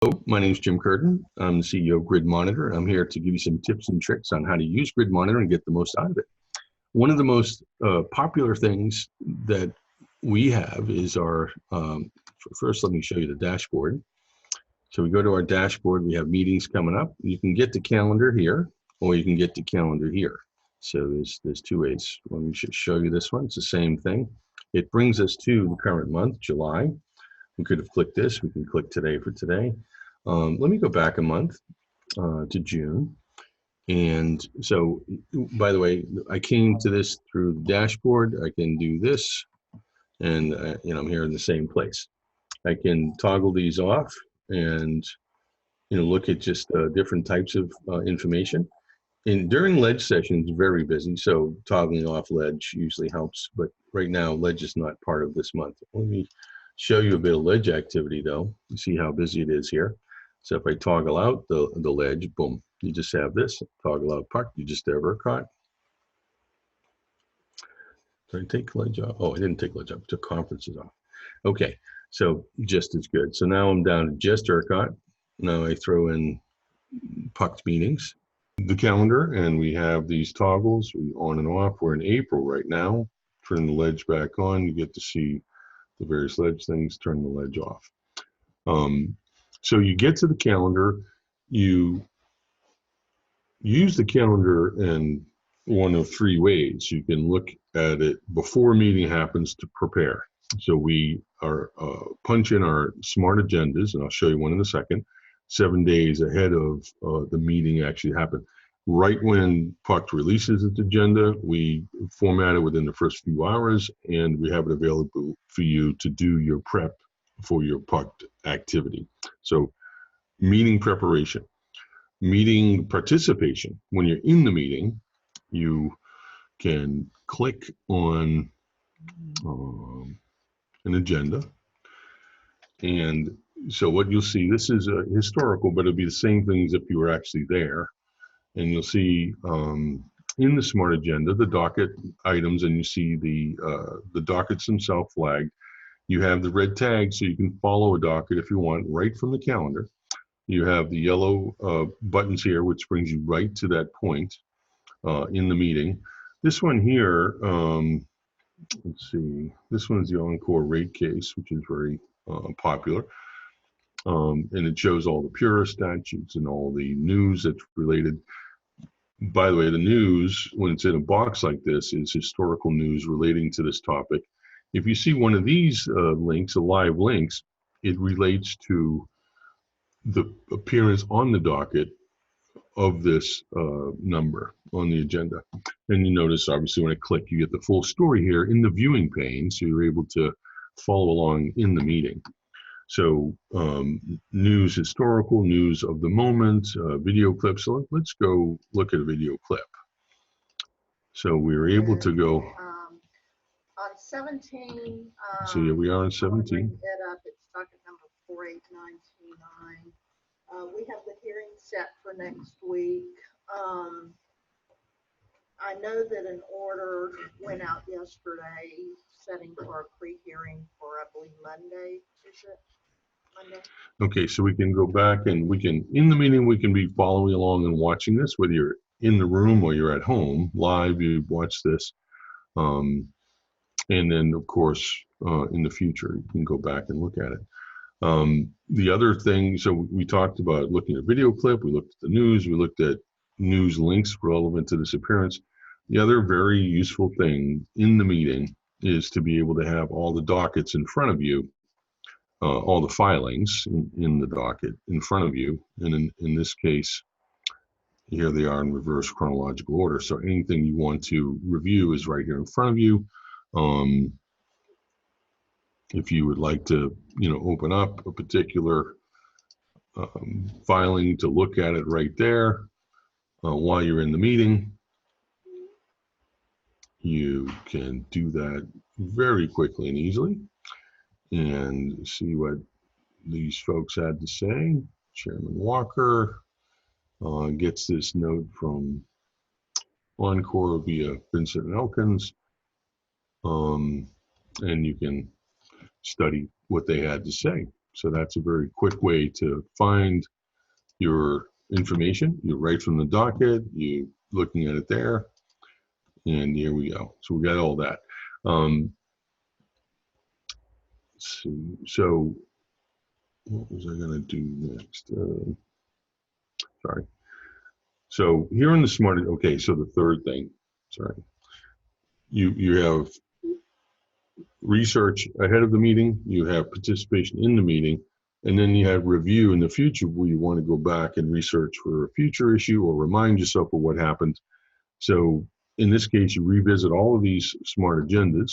Hello, my name is Jim Curtin. I'm the CEO of Grid Monitor. I'm here to give you some tips and tricks on how to use Grid Monitor and get the most out of it. One of the most popular things that we have is our, first let me show you the dashboard. So we go to our dashboard, we have meetings coming up. You can get the calendar here, or you can get the calendar here. So there's two ways. Let me show you this one. It's the same thing. It brings us to the current month, July. We could have clicked this. We can click today for today. Let me go back a month to June. And so, by the way, I came to this through the dashboard. I can do this, and I'm here in the same place. I can toggle these off and look at just different types of information. And during ledge sessions, very busy, so toggling off ledge usually helps. But right now, ledge is not part of this month. Let me show you a bit of ledge activity, though. You see how busy it is here. So if I toggle out the ledge, boom, you just have this. Toggle out puck, you just have ERCOT. Did I take ledge off? Oh, I didn't take ledge off. I took conferences off. Okay, so just as good. So now I'm down to just ERCOT. Now I throw in pucked meetings, the calendar, and we have these toggles on and off. We're in April right now. Turn the ledge back on. You get to see the various ledge things. Turn the ledge off. So you get to the calendar, you use the calendar in one of three ways. You can look at it before a meeting happens to prepare. So we are punch in our smart agendas, and I'll show you one in a second, 7 days ahead of the meeting actually happened. Right when Puck releases its agenda, we format it within the first few hours, and we have it available for you to do your prep for your Puck activity. So meeting preparation, meeting participation. When you're in the meeting, you can click on an agenda. And so what you'll see, this is a historical, but it'll be the same things if you were actually there. And you'll see in the smart agenda, the docket items, and you see the dockets themselves flagged. You have the red tag, so you can follow a docket if you want right from the calendar. You have the yellow buttons here, which brings you right to that point in the meeting. This one here, let's see, this one is the Encore rate case, which is very popular. And it shows all the Pura statutes and all the news that's related. By the way, the news, when it's in a box like this, is historical news relating to this topic. If you see one of these links, the live links, it relates to the appearance on the docket of this number on the agenda. And you notice, obviously, when I click, you get the full story here in the viewing pane, so you're able to follow along in the meeting. So news, historical, news of the moment, video clips. So let's go look at a video clip. So we were able to go on 17. So here we are on 17. It up. It's docket number 48929. We have the hearing set for next week. I know that an order went out yesterday setting for a pre-hearing for, I believe, Monday. Is it Monday? Okay, so we can go back and we can, in the meeting, we can be following along and watching this, whether you're in the room or you're at home live, you watch this. And then, of course, in the future, you can go back and look at it. The other thing, so we talked about looking at video clip, we looked at the news, we looked at news links relevant to this appearance. The other very useful thing in the meeting is to be able to have all the dockets in front of you, all the filings in the docket in front of you. And in this case, here they are in reverse chronological order. So anything you want to review is right here in front of you. If you would like to, open up a particular filing to look at it right there while you're in the meeting, you can do that very quickly and easily and see what these folks had to say. Chairman Walker gets this note from Encore via Vincent Elkins, and you can study what they had to say. So that's a very quick way to find your information. You write from the docket, you looking at it there, and here we go. So we got all that. Let's see. So what was I going to do next? Sorry. So here in the smart, okay, so the third thing, sorry. You have research ahead of the meeting, you have participation in the meeting, and then you have review in the future where you want to go back and research for a future issue or remind yourself of what happened. So in this case, you revisit all of these smart agendas.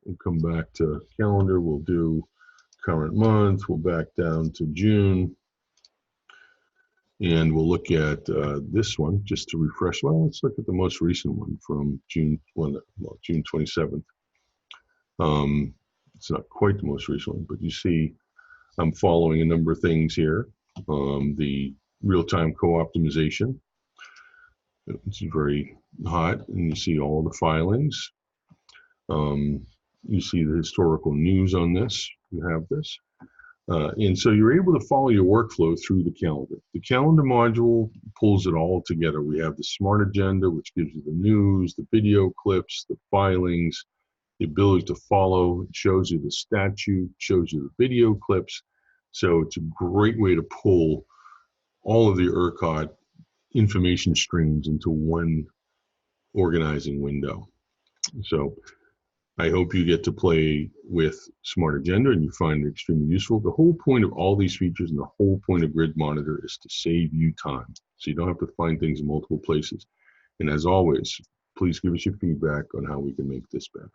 We'll come back to calendar, we'll do current month, we'll back down to June, and we'll look at this one just to refresh. Well, let's look at the most recent one from June 27th. It's not quite the most recent one, but you see I'm following a number of things here. The real-time co-optimization, it's very hot, and you see all the filings. You see the historical news on this. You have this. And so you're able to follow your workflow through the calendar. The calendar module pulls it all together. We have the smart agenda, which gives you the news, the video clips, the filings, the ability to follow. It shows you the statute, shows you the video clips. So it's a great way to pull all of the ERCOT information streams into one organizing window. So I hope you get to play with Smart Agenda and you find it extremely useful. The whole point of all these features and the whole point of Grid Monitor is to save you time, so you don't have to find things in multiple places. And as always, please give us your feedback on how we can make this better.